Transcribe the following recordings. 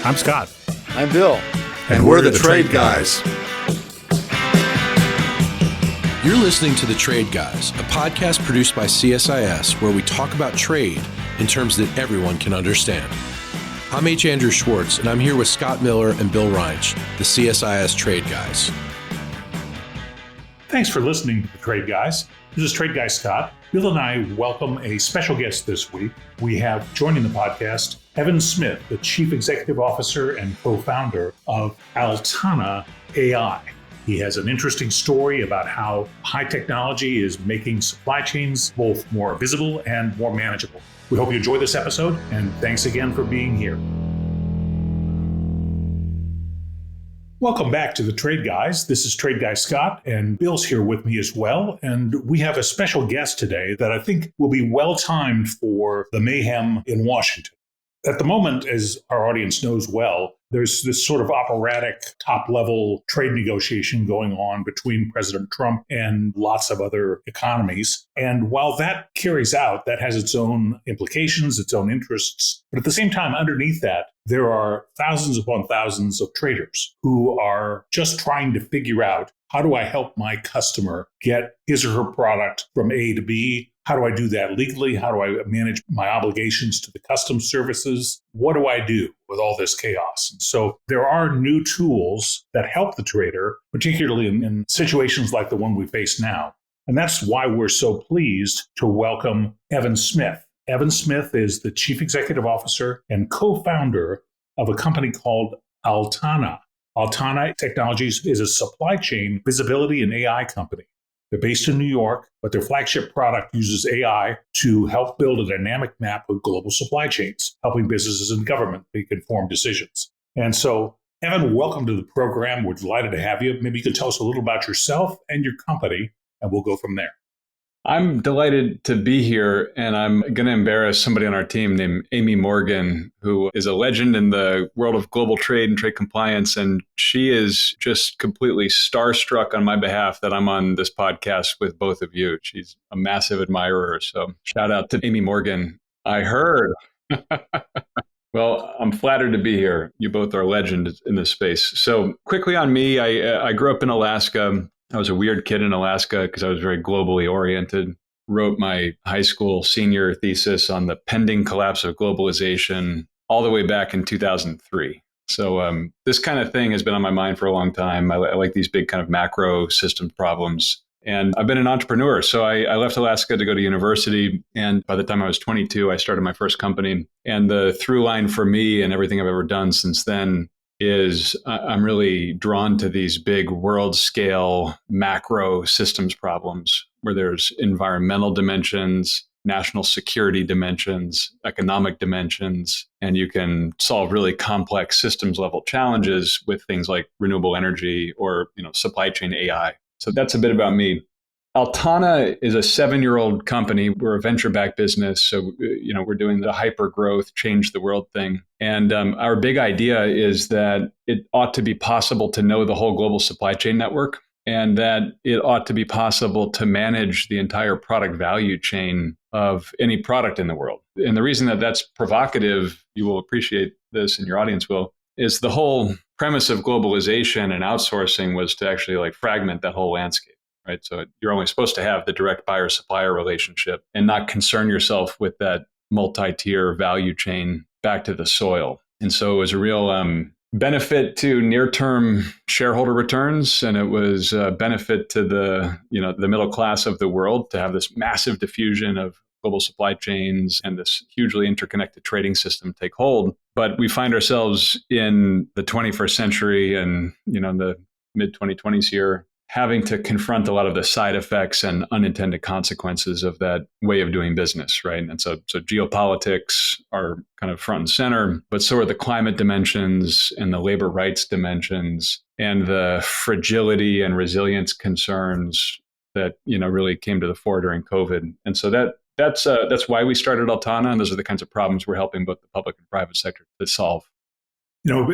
I'm Scott. I'm Bill. And we're the Trade Guys. You're listening to The Trade Guys, a podcast produced by CSIS where we talk about trade in terms that everyone can understand. I'm H. Andrew Schwartz, and I'm here with Scott Miller and Bill Reinsch, the CSIS Trade Guys. Thanks for listening to The Trade Guys. This is Trade Guy Scott. Bill and I welcome a special guest this week. We have joining the podcast Evan Smith, the Chief Executive Officer and co-founder of Altana AI. He has an interesting story about how high technology is making supply chains both more visible and more manageable. We hope you enjoy this episode, and thanks again for being here. Welcome back to The Trade Guys. This is Trade Guy Scott, and Bill's here with me as well. And we have a special guest today that I think will be well-timed for the mayhem in Washington. At the moment, as our audience knows well, there's this sort of operatic top-level trade negotiation going on between President Trump and lots of other economies. And while that carries out, that has its own implications, its own interests. But at the same time, underneath that, there are thousands upon thousands of traders who are just trying to figure out, how do I help my customer get his or her product from A to B? How do I do that legally? How do I manage my obligations to the customs services? What do I do with all this chaos? And so there are new tools that help the trader, particularly in situations like the one we face now. And that's why we're so pleased to welcome Evan Smith. Evan Smith is the Chief Executive Officer and co-founder of a company called Altana. Altana Technologies is a supply chain visibility and AI company. They're based in New York, but their flagship product uses AI to help build a dynamic map of global supply chains, helping businesses and government make informed decisions. And so, Evan, welcome to the program. We're delighted to have you. Maybe you could tell us a little about yourself and your company, and we'll go from there. I'm delighted to be here, and I'm going to embarrass somebody on our team named Amy Morgan, who is a legend in the world of global trade and trade compliance. And she is just completely starstruck on my behalf that I'm on this podcast with both of you. She's a massive admirer. So shout out to Amy Morgan. I heard. Well, I'm flattered to be here. You both are legends in this space. So quickly on me, I grew up in Alaska. I was a weird kid in Alaska because I was very globally oriented. Wrote my high school senior thesis on the pending collapse of globalization all the way back in 2003. So this kind of thing has been on my mind for a long time. I like these big kind of macro system problems. And I've been an entrepreneur. So I left Alaska to go to university. And by the time I was 22, I started my first company. And the through line for me and everything I've ever done since then is I'm really drawn to these big world scale macro systems problems where there's environmental dimensions, national security dimensions, economic dimensions, and you can solve really complex systems level challenges with things like renewable energy or supply chain AI. So that's a bit about me. Altana is a 7-year-old company. We're a venture-backed business. So, we're doing the hyper growth, change the world thing. And our big idea is that it ought to be possible to know the whole global supply chain network, and that it ought to be possible to manage the entire product value chain of any product in the world. And the reason that that's provocative, you will appreciate this and your audience will, is the whole premise of globalization and outsourcing was to actually fragment that whole landscape. Right? So you're only supposed to have the direct buyer-supplier relationship and not concern yourself with that multi-tier value chain back to the soil. And so it was a real benefit to near-term shareholder returns, and it was a benefit to the middle class of the world to have this massive diffusion of global supply chains and this hugely interconnected trading system take hold. But we find ourselves in the 21st century and the mid-2020s here, having to confront a lot of the side effects and unintended consequences of that way of doing business, right? And so geopolitics are kind of front and center, but so are the climate dimensions and the labor rights dimensions and the fragility and resilience concerns that really came to the fore during COVID. And so that's why we started Altana, and those are the kinds of problems we're helping both the public and private sector to solve.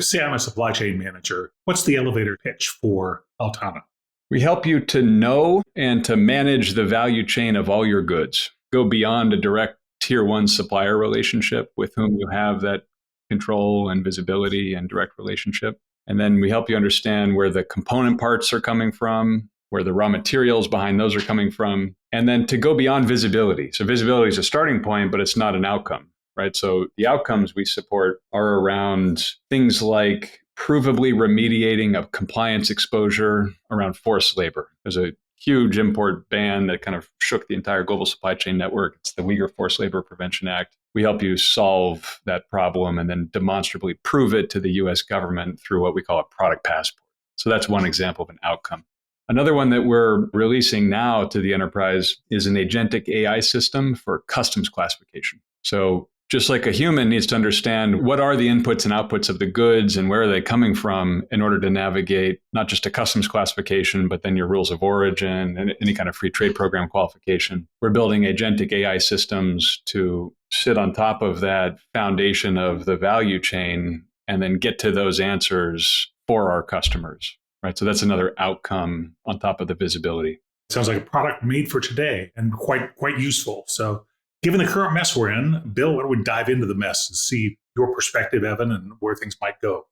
Say I'm a supply chain manager. What's the elevator pitch for Altana? We help you to know and to manage the value chain of all your goods. Go beyond a direct tier one supplier relationship with whom you have that control and visibility and direct relationship. And then we help you understand where the component parts are coming from, where the raw materials behind those are coming from, and then to go beyond visibility. So visibility is a starting point, but it's not an outcome, right? So the outcomes we support are around things like provably remediating of compliance exposure around forced labor. There's a huge import ban that kind of shook the entire global supply chain network. It's the Uyghur Forced Labor Prevention Act. We help you solve that problem and then demonstrably prove it to the US government through what we call a product passport. So that's one example of an outcome. Another one that we're releasing now to the enterprise is an agentic AI system for customs classification. So just like a human needs to understand what are the inputs and outputs of the goods and where are they coming from in order to navigate not just a customs classification, but then your rules of origin and any kind of free trade program qualification. We're building agentic AI systems to sit on top of that foundation of the value chain and then get to those answers for our customers, right? So that's another outcome on top of the visibility. Sounds like a product made for today and quite useful. So given the current mess we're in, Bill, why don't we dive into the mess and see your perspective, Evan, and where things might go?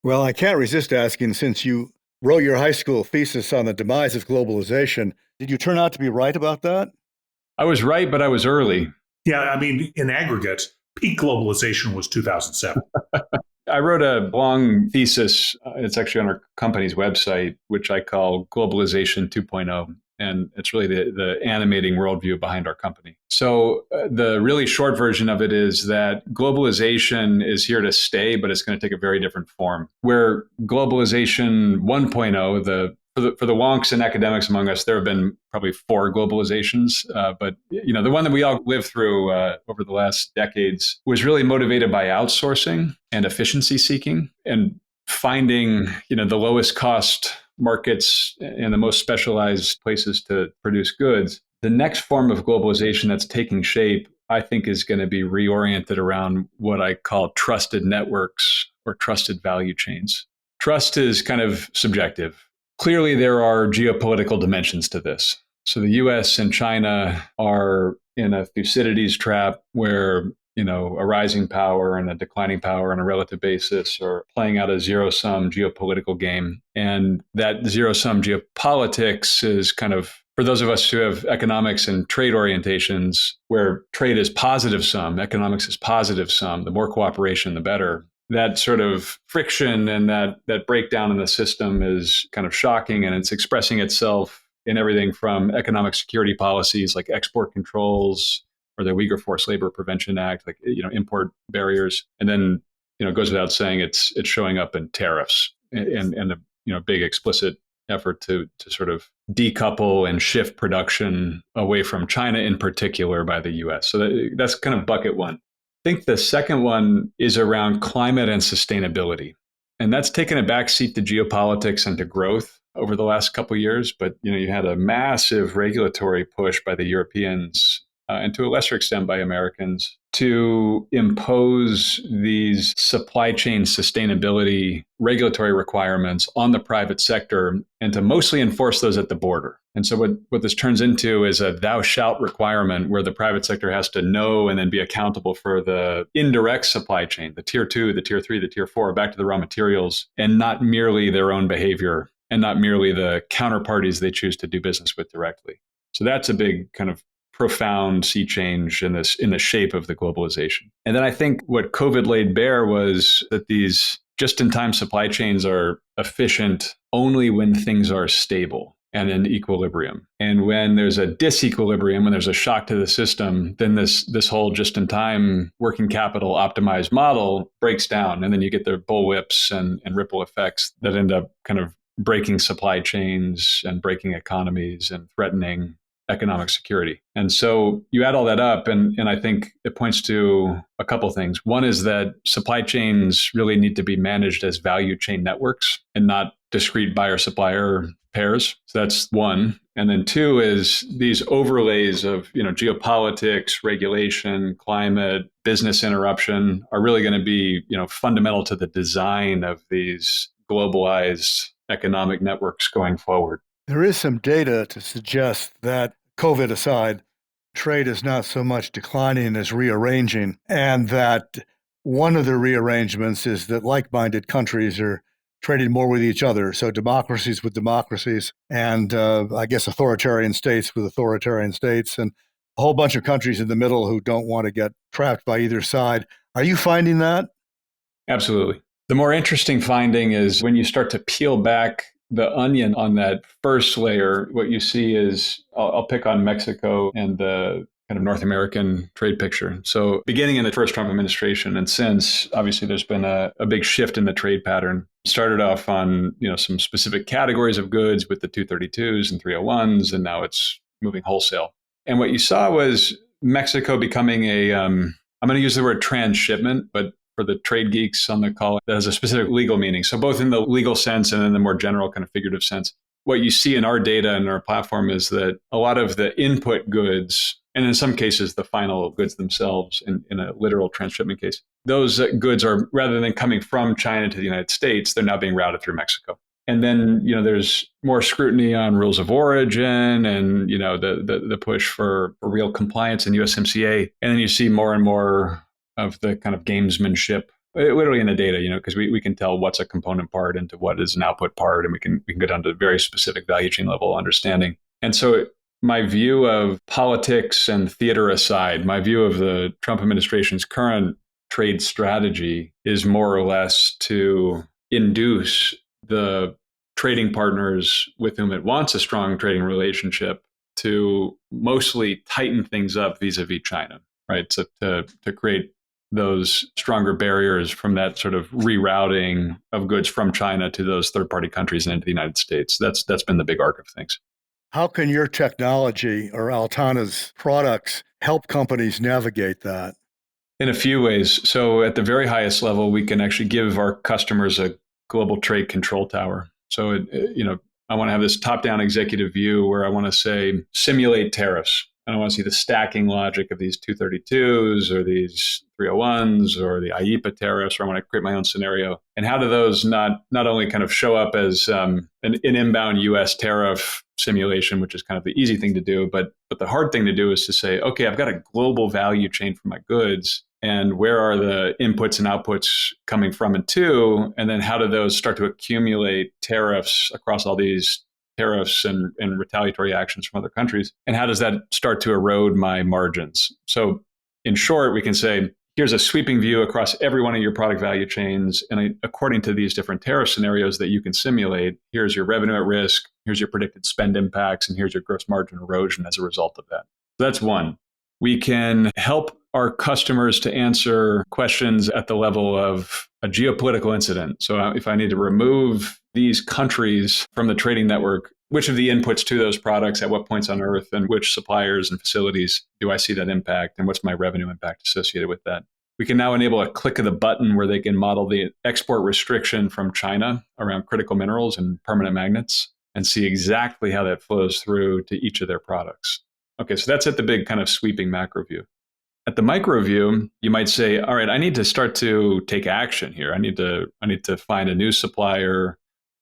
Well, I can't resist asking, since you wrote your high school thesis on the demise of globalization, did you turn out to be right about that? I was right, but I was early. Yeah, I mean, in aggregate, peak globalization was 2007. I wrote a long thesis. It's actually on our company's website, which I call Globalization 2.0. And it's really the animating worldview behind our company. So the really short version of it is that globalization is here to stay, but it's going to take a very different form. Where globalization 1.0, for the wonks and academics among us, there have been probably 4 globalizations. But the one that we all lived through over the last decades was really motivated by outsourcing and efficiency seeking and finding the lowest cost markets and the most specialized places to produce goods. The next form of globalization that's taking shape, I think, is going to be reoriented around what I call trusted networks or trusted value chains. Trust is kind of subjective. Clearly, there are geopolitical dimensions to this. So the US and China are in a Thucydides trap where a rising power and a declining power on a relative basis are playing out a zero-sum geopolitical game. And that zero-sum geopolitics is kind of, for those of us who have economics and trade orientations, where trade is positive sum, economics is positive sum, the more cooperation, the better. That sort of friction and that breakdown in the system is kind of shocking, and it's expressing itself in everything from economic security policies like export controls, or the Uyghur Forced Labor Prevention Act, like import barriers, and then it goes without saying it's showing up in tariffs and a big explicit effort to sort of decouple and shift production away from China in particular by the U.S. So that's kind of bucket one. I think the second one is around climate and sustainability, and that's taken a backseat to geopolitics and to growth over the last couple of years. But you had a massive regulatory push by the Europeans. And to a lesser extent by Americans, to impose these supply chain sustainability regulatory requirements on the private sector and to mostly enforce those at the border. And so what this turns into is a thou shalt requirement where the private sector has to know and then be accountable for the indirect supply chain, the tier 2, the tier 3, the tier 4, back to the raw materials, and not merely their own behavior and not merely the counterparties they choose to do business with directly. So that's a big kind of profound sea change in the shape of the globalization. And then I think what COVID laid bare was that these just-in-time supply chains are efficient only when things are stable and in equilibrium. And when there's a disequilibrium, when there's a shock to the system, then this whole just-in-time working capital optimized model breaks down. And then you get the bullwhips and ripple effects that end up kind of breaking supply chains and breaking economies and threatening economic security. And so you add all that up, and I think it points to a couple things. One is that supply chains really need to be managed as value chain networks and not discrete buyer-supplier pairs. So that's one. And then two is these overlays of geopolitics, regulation, climate, business interruption are really going to be fundamental to the design of these globalized economic networks going forward. There is some data to suggest that, COVID aside, trade is not so much declining as rearranging, and that one of the rearrangements is that like-minded countries are trading more with each other. So democracies with democracies, and I guess authoritarian states with authoritarian states, and a whole bunch of countries in the middle who don't want to get trapped by either side. Are you finding that? Absolutely. The more interesting finding is when you start to peel back the onion on that first layer, what you see is, I'll pick on Mexico and the kind of North American trade picture. So beginning in the first Trump administration and since, obviously there's been a big shift in the trade pattern. Started off on some specific categories of goods with the 232s and 301s, and now it's moving wholesale. And what you saw was Mexico becoming I'm going to use the word transshipment, but for the trade geeks on the call, that has a specific legal meaning. So both in the legal sense and in the more general kind of figurative sense. What you see in our data and our platform is that a lot of the input goods, and in some cases, the final goods themselves in a literal transshipment case, those goods are, rather than coming from China to the United States, they're now being routed through Mexico. And then, there's more scrutiny on rules of origin and, the push for real compliance in USMCA. And then you see more and more of the kind of gamesmanship, literally in the data, because we can tell what's a component part into what is an output part, and we can go down to very specific value chain level understanding. And so my view of politics and theater aside, my view of the Trump administration's current trade strategy is more or less to induce the trading partners with whom it wants a strong trading relationship to mostly tighten things up vis-a-vis China, right? So to create those stronger barriers from that sort of rerouting of goods from China to those third-party countries and into the United States. That's been the big arc of things. How can your technology or Altana's products help companies navigate that? In a few ways. So at the very highest level, we can actually give our customers a global trade control tower. So, I want to have this top-down executive view where I want to say, simulate tariffs. And I want to see the stacking logic of these 232s or these 301s or the IEEPA tariffs, or I want to create my own scenario. And how do those not only kind of show up as an inbound US tariff simulation, which is kind of the easy thing to do, but the hard thing to do is to say, okay, I've got a global value chain for my goods, and where are the inputs and outputs coming from and to, and then how do those start to accumulate tariffs across all these tariffs and retaliatory actions from other countries, and how does that start to erode my margins? So in short, we can say, here's a sweeping view across every one of your product value chains, and according to these different tariff scenarios that you can simulate, here's your revenue at risk, here's your predicted spend impacts, and here's your gross margin erosion as a result of that. So that's one. We can help our customers to answer questions at the level of a geopolitical incident. So if I need to remove these countries from the trading network, which of the inputs to those products at what points on earth and which suppliers and facilities do I see that impact, and what's my revenue impact associated with that? We can now enable a click of the button where they can model the export restriction from China around critical minerals and permanent magnets and see exactly how that flows through to each of their products. Okay, so that's at the big kind of sweeping macro view. At the micro view, you might say, all right, I need to start to take action here. I need to find a new supplier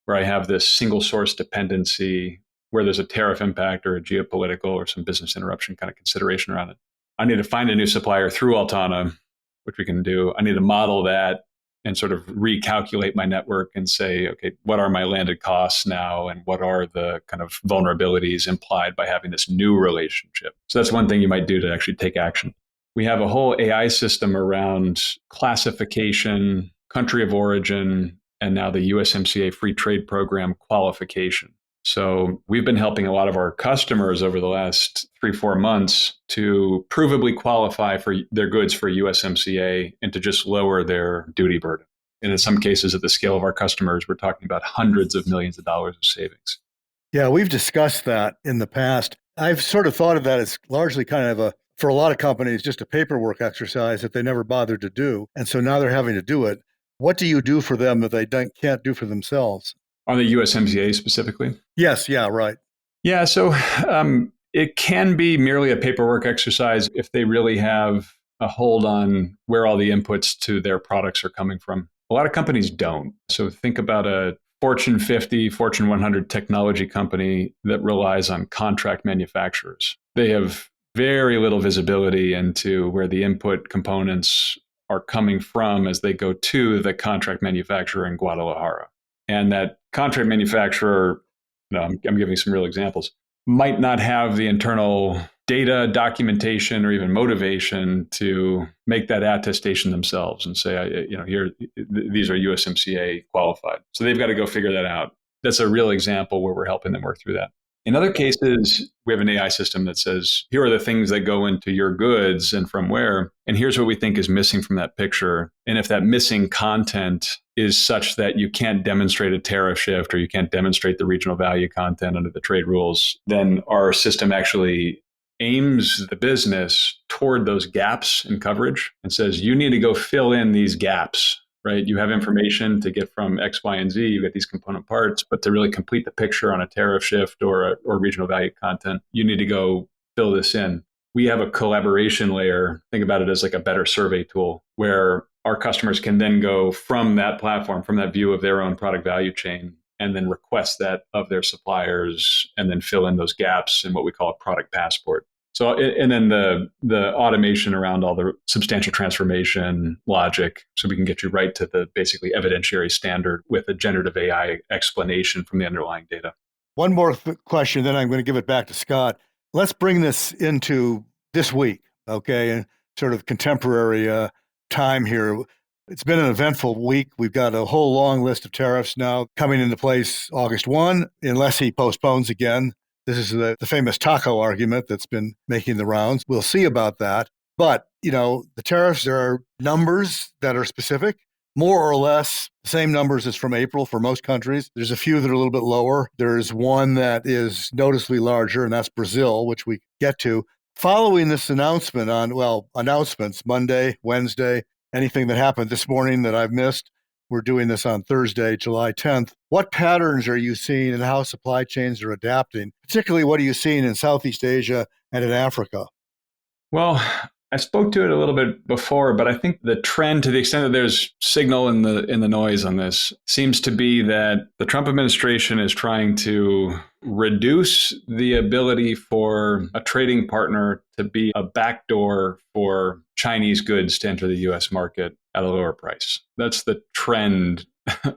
where I have this single source dependency, where there's a tariff impact or a geopolitical or some business interruption kind of consideration around it. I need to find a new supplier through Altana, which we can do. I need to model that and sort of recalculate my network and say, okay, what are my landed costs now? And what are the kind of vulnerabilities implied by having this new relationship? So that's one thing you might do to actually take action. We have a whole AI system around classification, country of origin, and now the USMCA free trade program qualification. So we've been helping a lot of our customers over the last 3-4 months to provably qualify for their goods for USMCA and to just lower their duty burden. And in some cases, at the scale of our customers, we're talking about hundreds of millions of dollars of savings. Yeah, we've discussed that in the past. I've sort of thought of that as largely kind of for a lot of companies, just a paperwork exercise that they never bothered to do. And so now they're having to do it. What do you do for them that they can't do for themselves? On the USMCA specifically? Yes, yeah, right. Yeah, so it can be merely a paperwork exercise if they really have a hold on where all the inputs to their products are coming from. A lot of companies don't. So think about a Fortune 50, Fortune 100 technology company that relies on contract manufacturers. They have very little visibility into where the input components are coming from as they go to the contract manufacturer in Guadalajara. And that contract manufacturer, I'm giving some real examples, might not have the internal data, documentation, or even motivation to make that attestation themselves and say, here, these are USMCA qualified. So they've got to go figure that out. That's a real example where we're helping them work through that. In other cases, we have an AI system that says, here are the things that go into your goods and from where, and here's what we think is missing from that picture. And if that missing content is such that you can't demonstrate a tariff shift or you can't demonstrate the regional value content under the trade rules, then our system actually aims the business toward those gaps in coverage and says, you need to go fill in these gaps. Right? You have information to get from X, Y, and Z. You get these component parts, but to really complete the picture on a tariff shift or regional value content, you need to go fill this in. We have a collaboration layer. Think about it as like a better survey tool where our customers can then go from that platform, from that view of their own product value chain, and then request that of their suppliers and then fill in those gaps in what we call a product passport. So, and then the automation around all the substantial transformation logic, so we can get you right to the basically evidentiary standard with a generative AI explanation from the underlying data. One more question, then I'm going to give it back to Scott. Let's bring this into this week, okay, and sort of contemporary time here. It's been an eventful week. We've got a whole long list of tariffs now coming into place August 1, unless he postpones again. This is the famous taco argument that's been making the rounds. We'll see about that. But, the tariffs, there are numbers that are specific, more or less the same numbers as from April for most countries. There's a few that are a little bit lower. There's one that is noticeably larger, and that's Brazil, which we get to. Following this announcement announcements, Monday, Wednesday, anything that happened this morning that I've missed, we're doing this on Thursday, July 10th. What patterns are you seeing in how supply chains are adapting? Particularly, what are you seeing in Southeast Asia and in Africa? Well, I spoke to it a little bit before, but I think the trend, to the extent that there's signal in the noise on this, seems to be that the Trump administration is trying to reduce the ability for a trading partner to be a backdoor for Chinese goods to enter the U.S. market at a lower price. That's the trend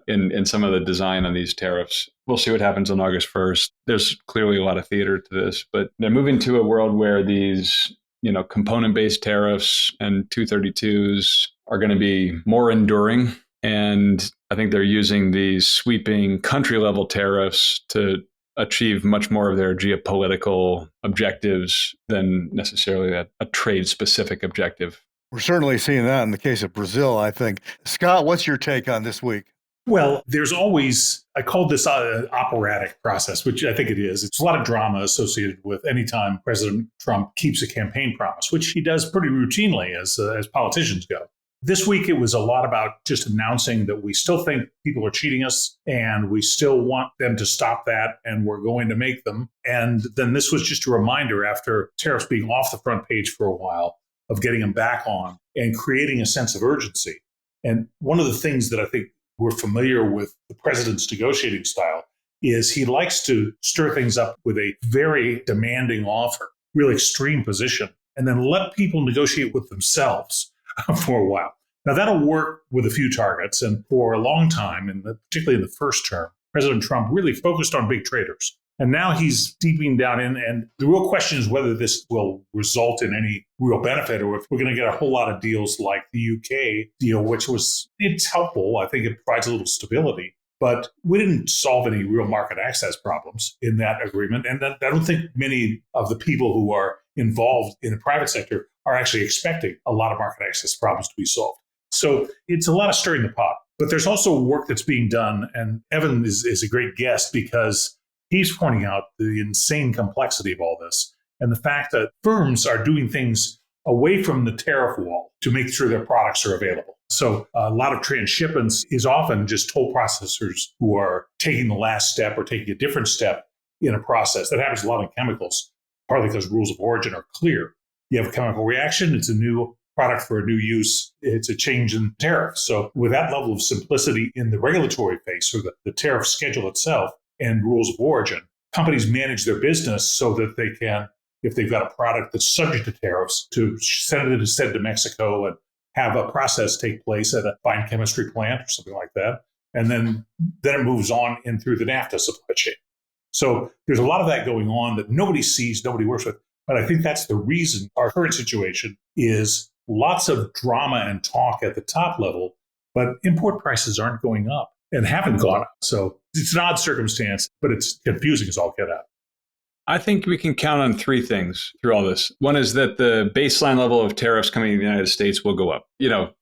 in some of the design on these tariffs. We'll see what happens on August 1st. There's clearly a lot of theater to this, but they're moving to a world where these component-based tariffs and 232s are going to be more enduring. And I think they're using these sweeping country-level tariffs to achieve much more of their geopolitical objectives than necessarily a trade-specific objective. We're certainly seeing that in the case of Brazil, I think. Scott, what's your take on this week? Well, there's always, I called this an operatic process, which I think it is. It's a lot of drama associated with any time President Trump keeps a campaign promise, which he does pretty routinely as politicians go. This week, it was a lot about just announcing that we still think people are cheating us and we still want them to stop that and we're going to make them. And then this was just a reminder after tariffs being off the front page for a while of getting them back on and creating a sense of urgency. And one of the things that I think we're familiar with the president's negotiating style is he likes to stir things up with a very demanding offer, real extreme position, and then let people negotiate with themselves for a while. Now, that'll work with a few targets. And for a long time, and particularly in the first term, President Trump really focused on big traders. And now he's deeping down in, and the real question is whether this will result in any real benefit or if we're going to get a whole lot of deals like the UK deal, which it's helpful. I think it provides a little stability. But we didn't solve any real market access problems in that agreement. And I don't think many of the people who are involved in the private sector are actually expecting a lot of market access problems to be solved. So it's a lot of stirring the pot. But there's also work that's being done. And Evan is a great guest because he's pointing out the insane complexity of all this and the fact that firms are doing things away from the tariff wall to make sure their products are available. So a lot of transshipments is often just toll processors who are taking the last step or taking a different step in a process. That happens a lot in chemicals, partly because rules of origin are clear. You have a chemical reaction, it's a new product for a new use, it's a change in tariff. So with that level of simplicity in the regulatory phase, or the tariff schedule itself, and rules of origin, companies manage their business so that they can, if they've got a product that's subject to tariffs, to send it instead to Mexico and have a process take place at a fine chemistry plant or something like that. And then it moves on in through the NAFTA supply chain. So there's a lot of that going on that nobody sees, nobody works with. But I think that's the reason our current situation is lots of drama and talk at the top level, but import prices aren't going up and haven't gone up. So it's an odd circumstance, but it's confusing as all get out. I think we can count on three things through all this. One is that the baseline level of tariffs coming to the United States will go up.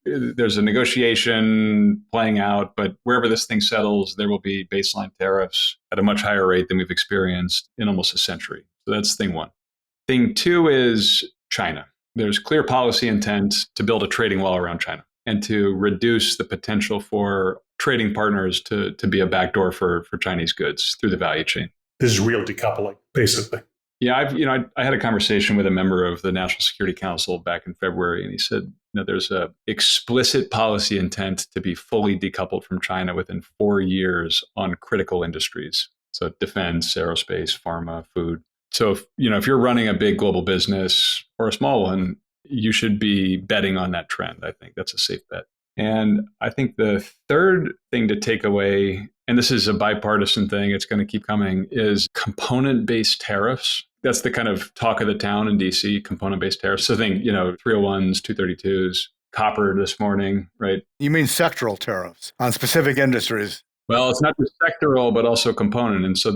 There's a negotiation playing out, but wherever this thing settles, there will be baseline tariffs at a much higher rate than we've experienced in almost a century. So that's thing one. Thing two is China. There's clear policy intent to build a trading wall around China and to reduce the potential for trading partners to be a backdoor for Chinese goods through the value chain. This is real decoupling, basically. Yeah, I had a conversation with a member of the National Security Council back in February, and he said, there's a explicit policy intent to be fully decoupled from China within 4 years on critical industries. So defense, aerospace, pharma, food. So if you're running a big global business or a small one, you should be betting on that trend. I think that's a safe bet. And I think the third thing to take away, and this is a bipartisan thing, it's going to keep coming, is component-based tariffs. That's the kind of talk of the town in DC, component-based tariffs. So think, 301s, 232s, copper this morning, right? You mean sectoral tariffs on specific industries? Well, it's not just sectoral, but also component. And so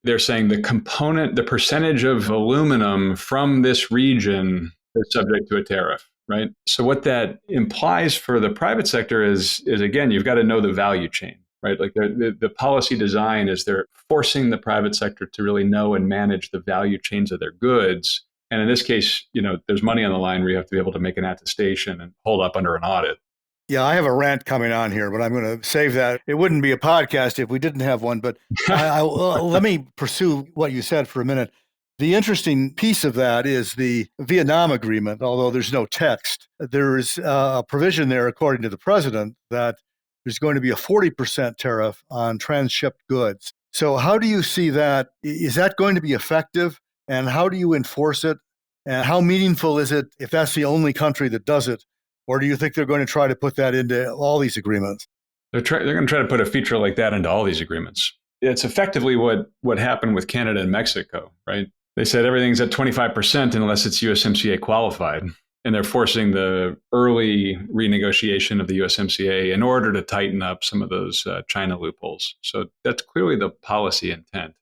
they're saying the percentage of aluminum from this region is subject to a tariff. Right. So what that implies for the private sector is again, you've got to know the value chain, right? Like the policy design is they're forcing the private sector to really know and manage the value chains of their goods. And in this case, there's money on the line where you have to be able to make an attestation and hold up under an audit. Yeah, I have a rant coming on here, but I'm going to save that. It wouldn't be a podcast if we didn't have one, but let me pursue what you said for a minute. The interesting piece of that is the Vietnam Agreement, although there's no text. There's a provision there, according to the president, that there's going to be a 40% tariff on transshipped goods. So how do you see that? Is that going to be effective? And how do you enforce it? And how meaningful is it if that's the only country that does it? Or do you think they're going to try to put that into all these agreements? They're going to try to put a feature like that into all these agreements. It's effectively what happened with Canada and Mexico, right? They said everything's at 25% unless it's USMCA qualified. And they're forcing the early renegotiation of the USMCA in order to tighten up some of those China loopholes. So that's clearly the policy intent.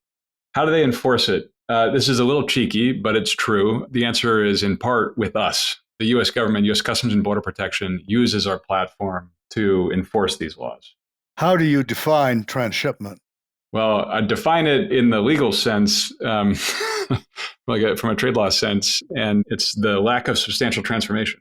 How do they enforce it? This is a little cheeky, but it's true. The answer is in part with us. The U.S. government, U.S. Customs and Border Protection uses our platform to enforce these laws. How do you define transshipment? Well, I define it in the legal sense, like from a trade law sense, and it's the lack of substantial transformation.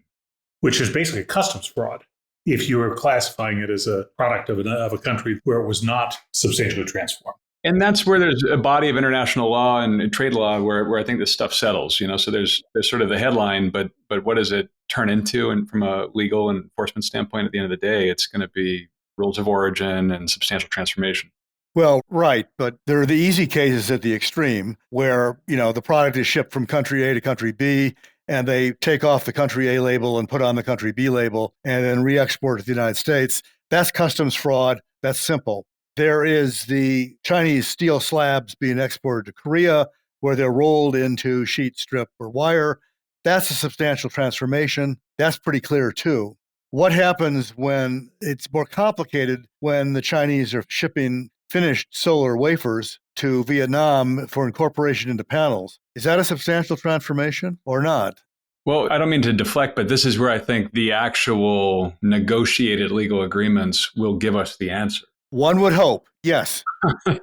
Which is basically customs fraud, if you are classifying it as a product of a country where it was not substantially transformed. And that's where there's a body of international law and trade law where I think this stuff settles. So there's sort of the headline, but what does it turn into? And from a legal and enforcement standpoint, at the end of the day, it's going to be rules of origin and substantial transformation. Well, right. But there are the easy cases at the extreme where, the product is shipped from country A to country B, and they take off the country A label and put on the country B label and then re-export to the United States. That's customs fraud. That's simple. There is the Chinese steel slabs being exported to Korea where they're rolled into sheet, strip, or wire. That's a substantial transformation. That's pretty clear too. What happens when it's more complicated when the Chinese are shipping finished solar wafers to Vietnam for incorporation into panels? Is that a substantial transformation or not? Well, I don't mean to deflect, but this is where I think the actual negotiated legal agreements will give us the answer. One would hope, yes. At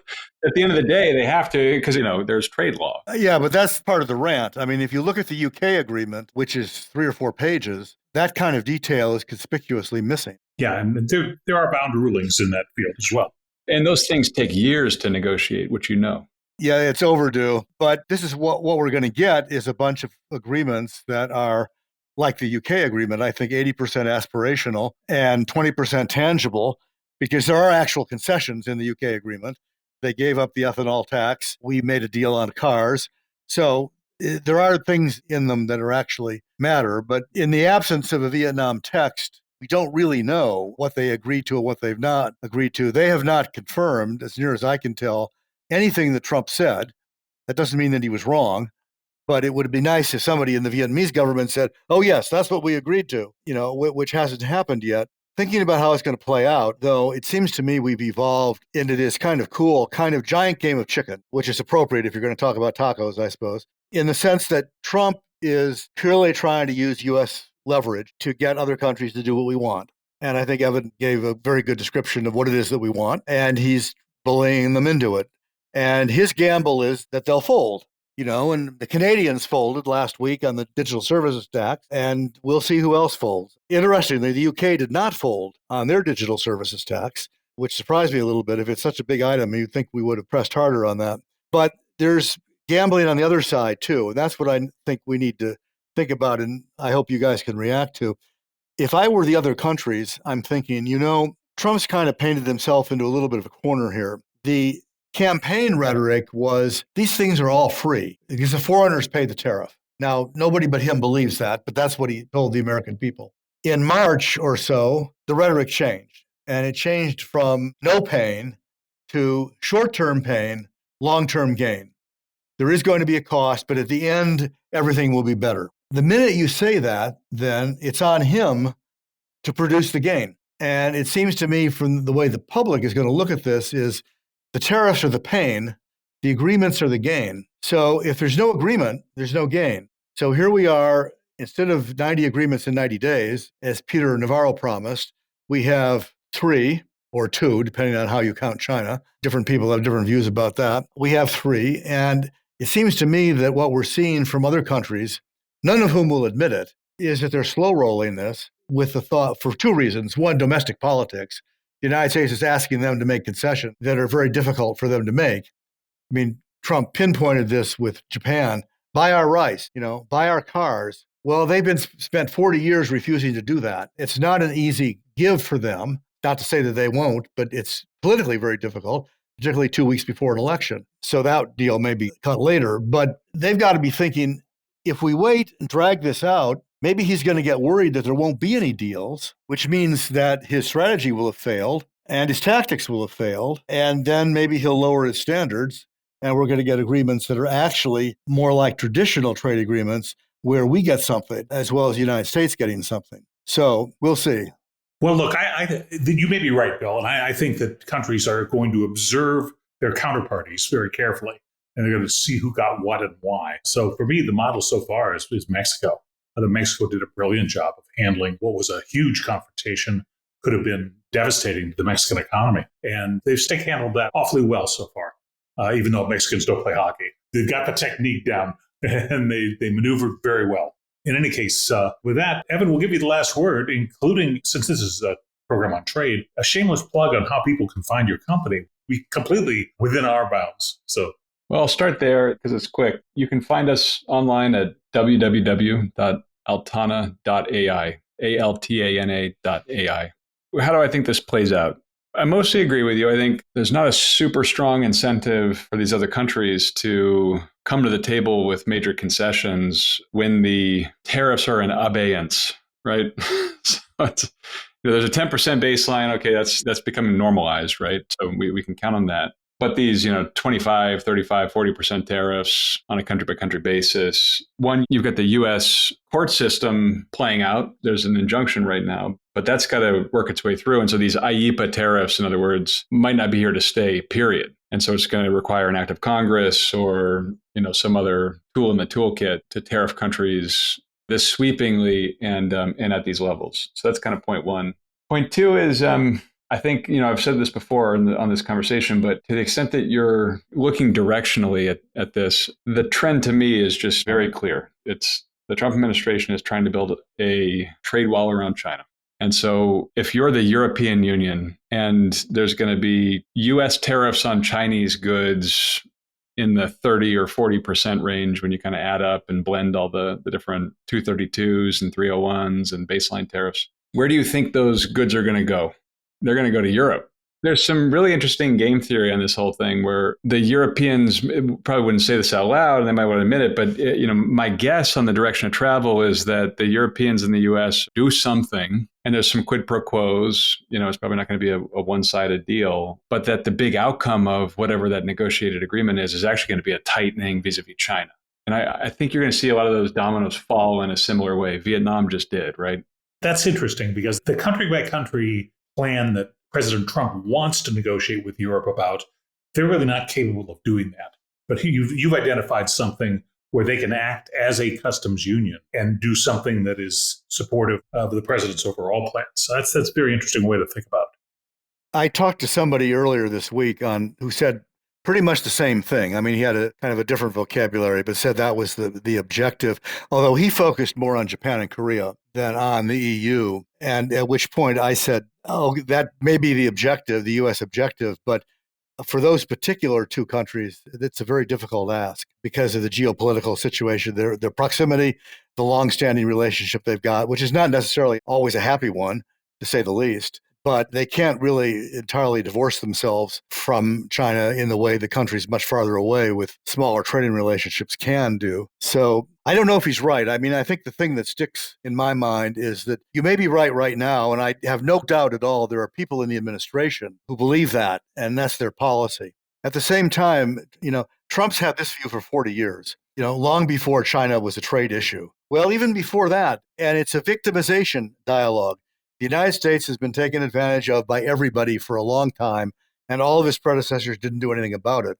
the end of the day, they have to, because, there's trade law. Yeah, but that's part of the rant. I mean, if you look at the UK agreement, which is 3 or 4 pages, that kind of detail is conspicuously missing. Yeah, and there are bound rulings in that field as well. And those things take years to negotiate, which Yeah, it's overdue. But this is what we're going to get is a bunch of agreements that are like the UK agreement, I think 80% aspirational and 20% tangible, because there are actual concessions in the UK agreement. They gave up the ethanol tax. We made a deal on cars. So there are things in them that are actually matter. But in the absence of a Vietnam text, we don't really know what they agreed to or what they've not agreed to. They have not confirmed, as near as I can tell, anything that Trump said. That doesn't mean that he was wrong, but it would be nice if somebody in the Vietnamese government said, "Oh yes, that's what we agreed to," which hasn't happened yet. Thinking about how it's going to play out, though, it seems to me we've evolved into this kind of cool, kind of giant game of chicken, which is appropriate if you're going to talk about tacos, I suppose, in the sense that Trump is purely trying to use U.S. leverage to get other countries to do what we want. And I think Evan gave a very good description of what it is that we want, and he's bullying them into it. And his gamble is that they'll fold. And the Canadians folded last week on the digital services tax, and we'll see who else folds. Interestingly, the UK did not fold on their digital services tax, which surprised me a little bit. If it's such a big item, you'd think we would have pressed harder on that. But there's gambling on the other side, too. And that's what I think we need to think about, and I hope you guys can react to. If I were the other countries, I'm thinking, Trump's kind of painted himself into a little bit of a corner here. The campaign rhetoric was, these things are all free because the foreigners pay the tariff. Now, nobody but him believes that, but that's what he told the American people. In March or so, the rhetoric changed, and it changed from no pain to short-term pain, long-term gain. There is going to be a cost, but at the end, everything will be better. The minute you say that, then it's on him to produce the gain. And it seems to me, from the way the public is going to look at this, is the tariffs are the pain, the agreements are the gain. So if there's no agreement, there's no gain. So here we are, instead of 90 agreements in 90 days, as Peter Navarro promised, we have 3 or 2, depending on how you count China. Different people have different views about that. We have 3. And it seems to me that what we're seeing from other countries, none of whom will admit it, is that they're slow rolling this with the thought for 2 reasons. One, domestic politics. The United States is asking them to make concessions that are very difficult for them to make. I mean, Trump pinpointed this with Japan. Buy our rice, buy our cars. Well, they've been spent 40 years refusing to do that. It's not an easy give for them. Not to say that they won't, but it's politically very difficult, particularly 2 weeks before an election. So that deal may be cut later. But they've got to be thinking, if we wait and drag this out, maybe he's going to get worried that there won't be any deals, which means that his strategy will have failed and his tactics will have failed. And then maybe he'll lower his standards and we're going to get agreements that are actually more like traditional trade agreements where we get something as well as the United States getting something. So we'll see. Well, look, you may be right, Bill. And I think that countries are going to observe their counterparties very carefully. And they're going to see who got what and why. So for me, the model so far is Mexico. I think Mexico did a brilliant job of handling what was a huge confrontation, could have been devastating to the Mexican economy. And they've stick-handled that awfully well so far, even though Mexicans don't play hockey. They've got the technique down, and they maneuvered very well. In any case, with that, Evan, we'll give you the last word, including, since this is a program on trade, a shameless plug on how people can find your company. We completely within our bounds. So, well, I'll start there because it's quick. You can find us online at www.altana.ai, altana.ai. How do I think this plays out? I mostly agree with you. I think there's not a super strong incentive for these other countries to come to the table with major concessions when the tariffs are in abeyance, right? So there's a 10% baseline. Okay, that's becoming normalized, right? So we can count on that. But these, 25, 35, 40% tariffs on a country-by-country basis. One, you've got the U.S. court system playing out. There's an injunction right now, but that's got to work its way through. And so these IEEPA tariffs, in other words, might not be here to stay, period. And so it's going to require an act of Congress or, some other tool in the toolkit to tariff countries this sweepingly and at these levels. So that's kind of point one. Point two is, I think, I've said this before on this conversation, but to the extent that you're looking directionally at this, the trend to me is just very clear. It's the Trump administration is trying to build a trade wall around China. And so if you're the European Union and there's going to be U.S. tariffs on Chinese goods in the 30 or 40% range when you kind of add up and blend all the different 232s and 301s and baseline tariffs, where do you think those goods are going to go? They're going to go to Europe. There's some really interesting game theory on this whole thing where the Europeans probably wouldn't say this out loud and they might want to admit it. But, my guess on the direction of travel is that the Europeans and the U.S. do something and there's some quid pro quos. It's probably not going to be a one-sided deal, but that the big outcome of whatever that negotiated agreement is actually going to be a tightening vis-a-vis China. And I think you're going to see a lot of those dominoes fall in a similar way. Vietnam just did, right? That's interesting because the country by country plan that President Trump wants to negotiate with Europe about, they're really not capable of doing that. But you've identified something where they can act as a customs union and do something that is supportive of the president's overall plan. So that's a very interesting way to think about it. I talked to somebody earlier this week who said pretty much the same thing. I mean, he had a kind of a different vocabulary, but said that was the objective, although he focused more on Japan and Korea than on the EU. And at which point I said, oh, that may be the objective, the U.S. objective, but for those particular two countries, it's a very difficult ask because of the geopolitical situation, their proximity, the longstanding relationship they've got, which is not necessarily always a happy one, to say the least. But they can't really entirely divorce themselves from China in the way the countries much farther away with smaller trading relationships can do. So I don't know if he's right. I mean, I think the thing that sticks in my mind is that you may be right now, and I have no doubt at all there are people in the administration who believe that, and that's their policy. At the same time, Trump's had this view for 40 years, long before China was a trade issue. Well, even before that, and it's a victimization dialogue. The United States has been taken advantage of by everybody for a long time, and all of his predecessors didn't do anything about it.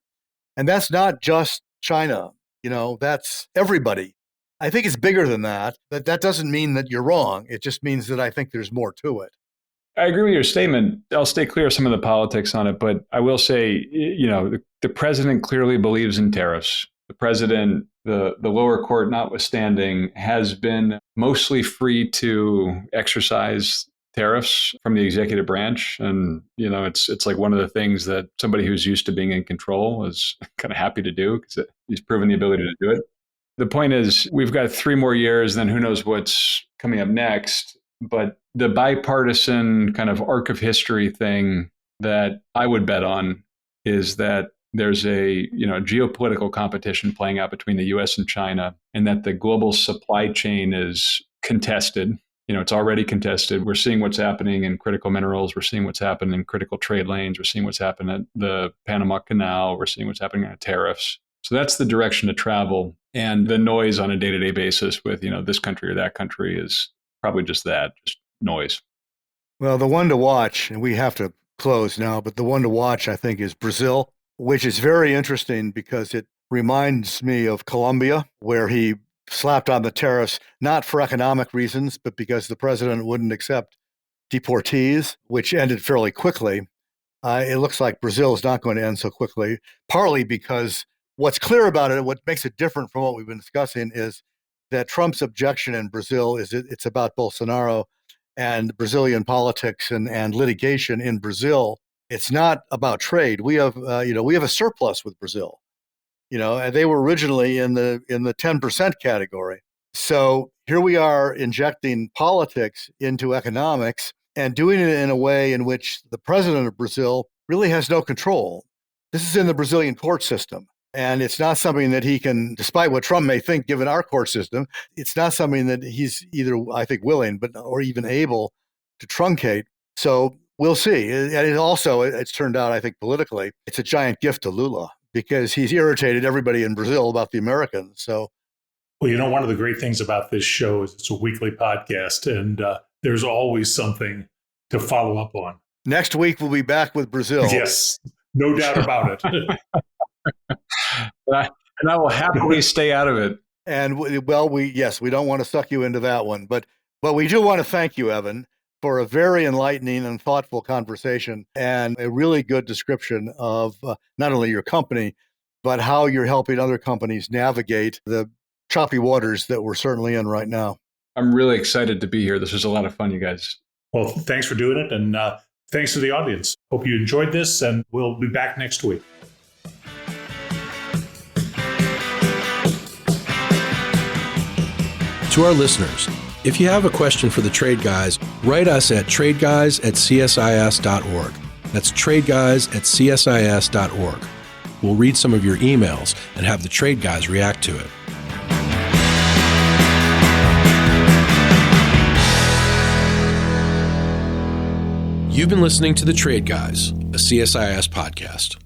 And that's not just China, that's everybody. I think it's bigger than that, but that doesn't mean that you're wrong. It just means that I think there's more to it. I agree with your statement. I'll stay clear of some of the politics on it, but I will say, the president clearly believes in tariffs. The president, the lower court notwithstanding, has been mostly free to exercise tariffs from the executive branch. And, it's like one of the things that somebody who's used to being in control is kind of happy to do because he's proven the ability to do it. The point is, we've got 3 more years, then who knows what's coming up next. But the bipartisan kind of arc of history thing that I would bet on is that there's a geopolitical competition playing out between the U.S. and China, and that the global supply chain is contested. It's already contested. We're seeing what's happening in critical minerals. We're seeing what's happening in critical trade lanes. We're seeing what's happening at the Panama Canal. We're seeing what's happening on tariffs. So that's the direction to travel. And the noise on a day-to-day basis with, this country or that country is probably just that, just noise. Well, the one to watch, and we have to close now, but the one to watch, I think, is Brazil, which is very interesting because it reminds me of Colombia, where he slapped on the tariffs, not for economic reasons, but because the president wouldn't accept deportees, which ended fairly quickly. It looks like Brazil is not going to end so quickly, partly because what's clear about it, what makes it different from what we've been discussing is that Trump's objection in Brazil is it's about Bolsonaro and Brazilian politics and litigation in Brazil. It's not about trade. We have a surplus with Brazil. And they were originally in the 10% category. So here we are injecting politics into economics and doing it in a way in which the president of Brazil really has no control. This is in the Brazilian court system. And it's not something that he can, despite what Trump may think, given our court system, it's not something that he's either, I think, willing, or even able to truncate. So we'll see. And it's turned out, I think, politically, it's a giant gift to Lula because he's irritated everybody in Brazil about the Americans. So, well, one of the great things about this show is it's a weekly podcast, and there's always something to follow up on. Next week, we'll be back with Brazil. Yes, no doubt about it. And I will happily stay out of it. And we don't want to suck you into that one, but we do want to thank you, Evan, for a very enlightening and thoughtful conversation and a really good description of not only your company, but how you're helping other companies navigate the choppy waters that we're certainly in right now. I'm really excited to be here. This was a lot of fun, you guys. Well, thanks for doing it. And thanks to the audience. Hope you enjoyed this, and we'll be back next week. To our listeners, if you have a question for the Trade Guys, write us at tradeguys@csis.org. That's tradeguys@csis.org. We'll read some of your emails and have the Trade Guys react to it. You've been listening to The Trade Guys, a CSIS podcast.